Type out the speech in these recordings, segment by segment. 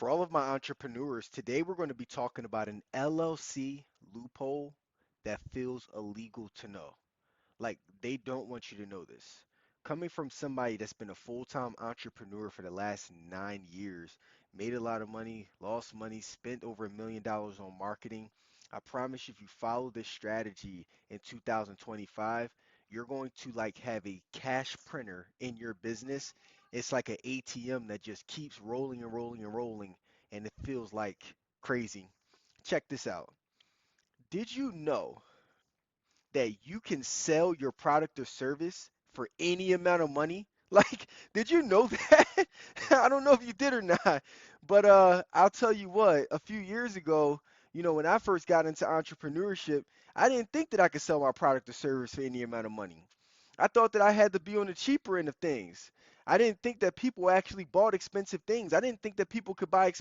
For all of my entrepreneurs, today we're going to be talking about an LLC loophole that feels illegal to know. Like, they don't want you to know this. Coming from somebody that's been a full-time entrepreneur for the last 9 years, made a lot of money, lost money, spent over $1 million on marketing. I promise you, if you follow this strategy in 2025, you're going to like have a cash printer in your business. It's like an ATM that just keeps rolling and rolling and rolling, and it feels like crazy. Check this out. Did you know that you can sell your product or service for any amount of money? Like, did you know that? I don't know if you did or not, but I'll tell you what, a few years ago, when I first got into entrepreneurship, I didn't think that I could sell my product or service for any amount of money. I thought that I had to be on the cheaper end of things. I didn't think that people actually bought expensive things. I didn't think that people could buy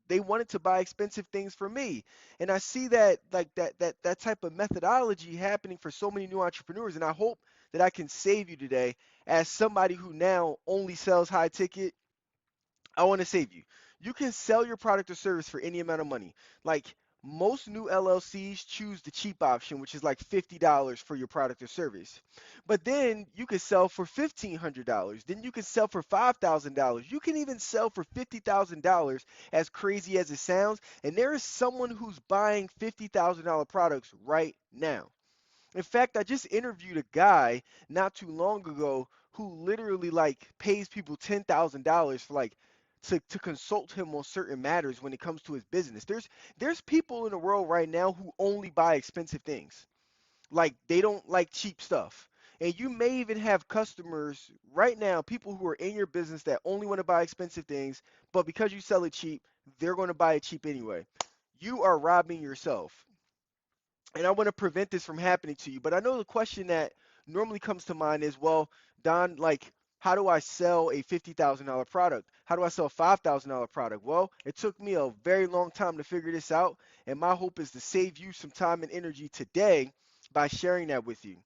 they wanted to buy expensive things for me. And I see that like that type of methodology happening for so many new entrepreneurs, and I hope that I can save you today as somebody who now only sells high ticket. I want to save you. You can sell your product or service for any amount of money. Like, most new LLCs choose the cheap option, which is like $50 for your product or service. But then you can sell for $1,500. Then you can sell for $5,000. You can even sell for $50,000, as crazy as it sounds. And there is someone who's buying $50,000 products right now. In fact, I just interviewed a guy not too long ago who literally like pays people $10,000 for like to consult him on certain matters when it comes to his business. There's people in the world right now who only buy expensive things. Like, they don't like cheap stuff. And you may even have customers right now, people who are in your business that only want to buy expensive things, but because you sell it cheap, they're going to buy it cheap anyway. You are robbing yourself, and I want to prevent this from happening to you. But I know the question that normally comes to mind is, well, Don, like, how do I sell a $50,000 product? How do I sell a $5,000 product? Well, it took me a very long time to figure this out, and my hope is to save you some time and energy today by sharing that with you.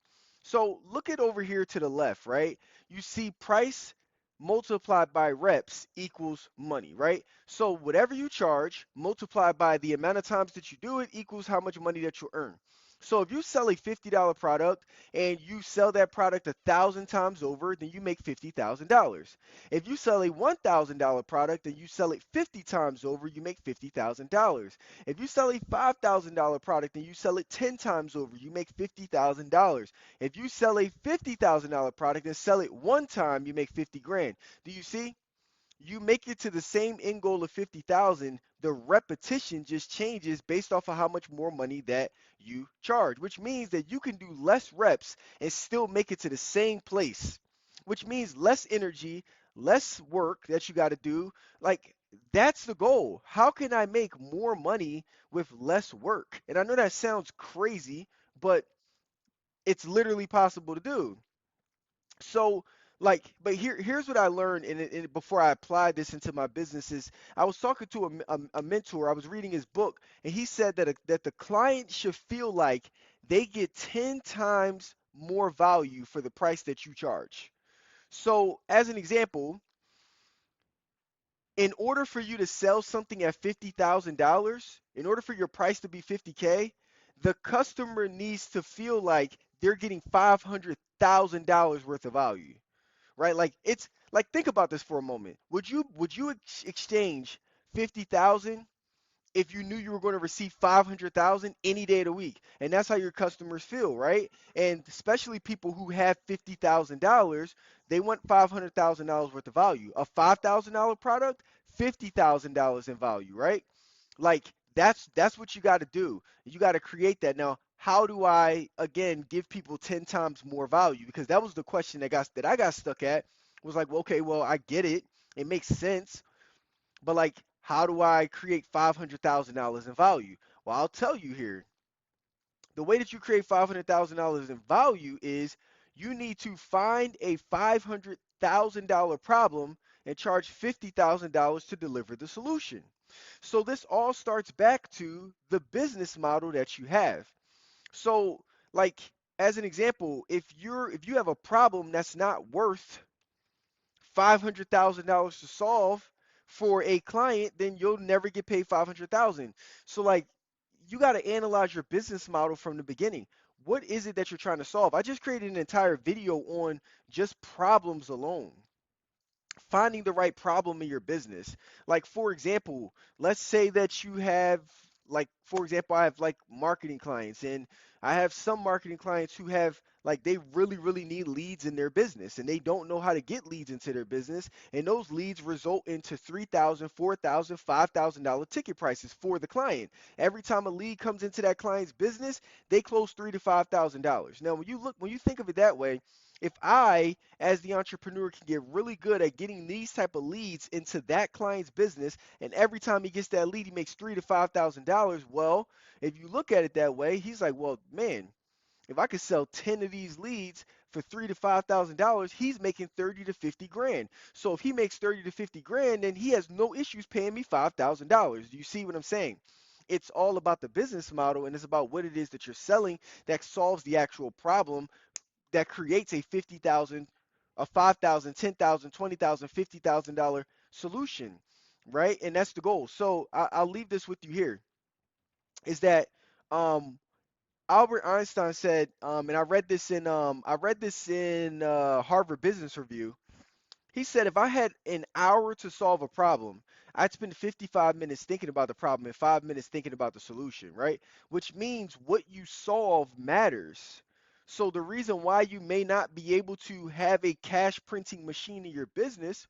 So look at over here to the left, right? You see price multiplied by reps equals money, right? So whatever you charge multiplied by the amount of times that you do it equals how much money that you earn. So if you sell a $50 product and you sell that product 1,000 times over, then you make $50,000. If you sell a $1,000 product and you sell it 50 times over, you make $50,000. If you sell a $5,000 product and you sell it 10 times over, you make $50,000. If you sell a $50,000 product and sell it one time, you make 50 grand. Do you see? You make it to the same end goal of 50,000. The repetition just changes based off of how much more money that you charge, which means that you can do less reps and still make it to the same place, which means less energy, less work that you got to do. Like, that's the goal. How can I make more money with less work? And I know that sounds crazy, but it's literally possible to do. So, like, but here's what I learned before I applied this into my businesses. I was talking to a mentor. I was reading his book, and he said that the client should feel like they get 10 times more value for the price that you charge. So, as an example, in order for you to sell something at $50,000, in order for your price to be 50K, the customer needs to feel like they're getting $500,000 worth of value, right? Like, it's like, think about this for a moment. Would you exchange 50,000 if you knew you were going to receive 500,000 any day of the week? And that's how your customers feel, right? And especially people who have $50,000, they want $500,000 worth of value. A $5,000 product, $50,000 in value, right? Like, that's what you got to do. You got to create that. Now, how do I again give people 10 times more value? Because that was the question that I got stuck at. Was like, well, okay, well, I get it. It makes sense. But like, how do I create $500,000 in value? Well, I'll tell you here. The way that you create $500,000 in value is you need to find a $500,000 problem and charge $50,000 to deliver the solution. So this all starts back to the business model that you have. So, like, as an example, if you have a problem that's not worth $500,000 to solve for a client, then you'll never get paid 500,000. So like you got to analyze your business model from the beginning. What is it that you're trying to solve? I just created an entire video on just problems alone, finding the right problem in your business. Like for example, let's say that you have, like for example, I have like marketing clients, and I have some marketing clients who have, like, they really need leads in their business, and they don't know how to get leads into their business, and those leads result into 3,000, 4,000, $5,000 ticket prices for the client. Every time a lead comes into that client's business, they close $3,000 to $5,000. Now when you think of it that way, if I, as the entrepreneur, can get really good at getting these type of leads into that client's business, and every time he gets that lead, he makes $3,000 to $5,000. Well, if you look at it that way, he's like, well, man, if I could sell 10 of these leads for $3,000 to $5,000, he's making 30 to 50 grand. So if he makes 30 to 50 grand, then he has no issues paying me $5,000. Do you see what I'm saying? It's all about the business model, and it's about what it is that you're selling that solves the actual problem, that creates a 50,000, a 5,000, 10,000, 20,000, $50,000 solution, right? And that's the goal. So I'll leave this with you here, is that um, Albert Einstein said, and I read this in Harvard Business Review. He said if I had an hour to solve a problem, I'd spend 55 minutes thinking about the problem and 5 minutes thinking about the solution, right? Which means what you solve matters. So the reason why you may not be able to have a cash printing machine in your business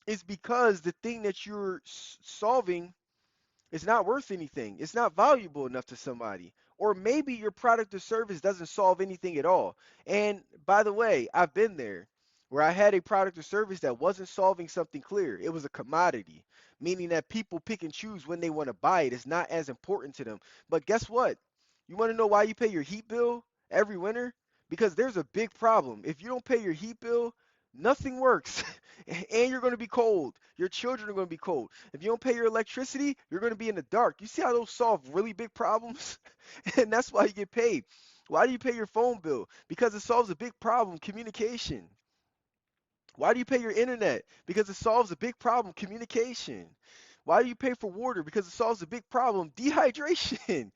is because the thing that you're solving, it's not worth anything. It's not valuable enough to somebody. Or maybe your product or service doesn't solve anything at all. And by the way, I've been there where I had a product or service that wasn't solving something clear. It was a commodity, meaning that people pick and choose when they want to buy it. It's not as important to them. But guess what? You want to know why you pay your heat bill every winter? Because there's a big problem. If you don't pay your heat bill, nothing works. And you're going to be cold. Your children are going to be cold. If you don't pay your electricity, you're going to be in the dark. You see how those solve really big problems? And that's why you get paid. Why do you pay your phone bill? Because it solves a big problem, communication. Why do you pay your internet? Because it solves a big problem, communication. Why do you pay for water? Because it solves a big problem, dehydration.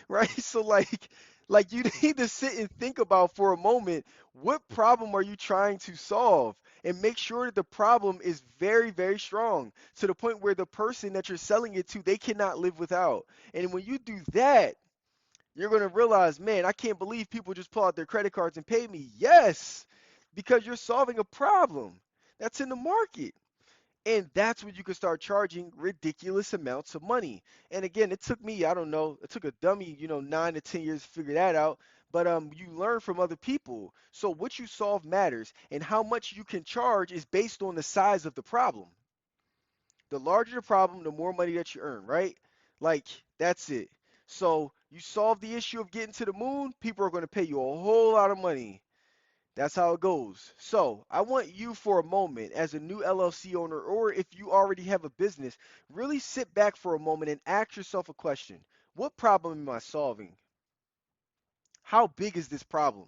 Right? So like you need to sit and think about for a moment, what problem are you trying to solve? And make sure that the problem is very strong, to the point where the person that you're selling it to, they cannot live without. And when you do that, you're going to realize, man, I can't believe people just pull out their credit cards and pay me. Yes, because you're solving a problem that's in the market. And that's when you can start charging ridiculous amounts of money. And again, it took me, I don't know, it took a dummy, 9 to 10 years to figure that out. But you learn from other people. So what you solve matters, and how much you can charge is based on the size of the problem. The larger the problem, the more money that you earn, right? Like, that's it. So you solve the issue of getting to the moon, people are going to pay you a whole lot of money. That's how it goes. So I want you, for a moment, as a new LLC owner, or if you already have a business, really sit back for a moment and ask yourself a question. What problem am I solving? How big is this problem?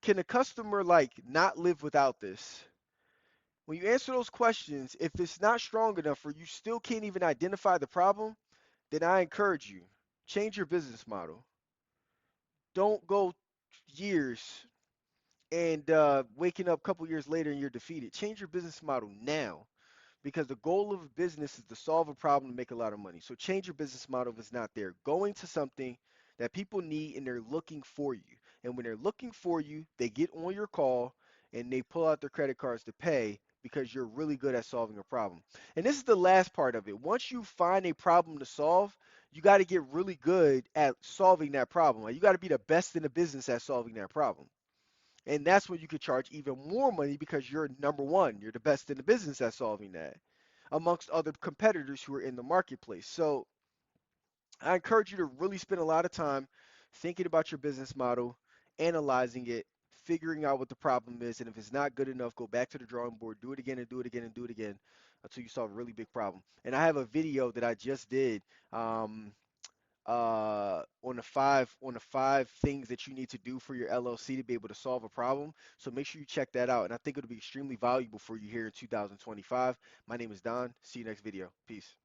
Can a customer like not live without this? When you answer those questions, if it's not strong enough or you still can't even identify the problem, then I encourage you, change your business model. Don't go years and waking up a couple years later and you're defeated. Change your business model now, because the goal of a business is to solve a problem to make a lot of money. So change your business model if it's not there. Go into something that people need and they're looking for you. And when they're looking for you, they get on your call and they pull out their credit cards to pay because you're really good at solving a problem. And this is the last part of it. Once you find a problem to solve, you got to get really good at solving that problem. Like, you got to be the best in the business at solving that problem. And that's when you could charge even more money, because you're number one. You're the best in the business at solving that, amongst other competitors who are in the marketplace. So I encourage you to really spend a lot of time thinking about your business model, analyzing it, figuring out what the problem is. And if it's not good enough, go back to the drawing board, do it again and do it again and do it again until you solve a really big problem. And I have a video that I just did. Um, on the five things that you need to do for your LLC to be able to solve a problem. So make sure you check that out, and I think it'll be extremely valuable for you here in 2025. My name is Don. See you next video. Peace.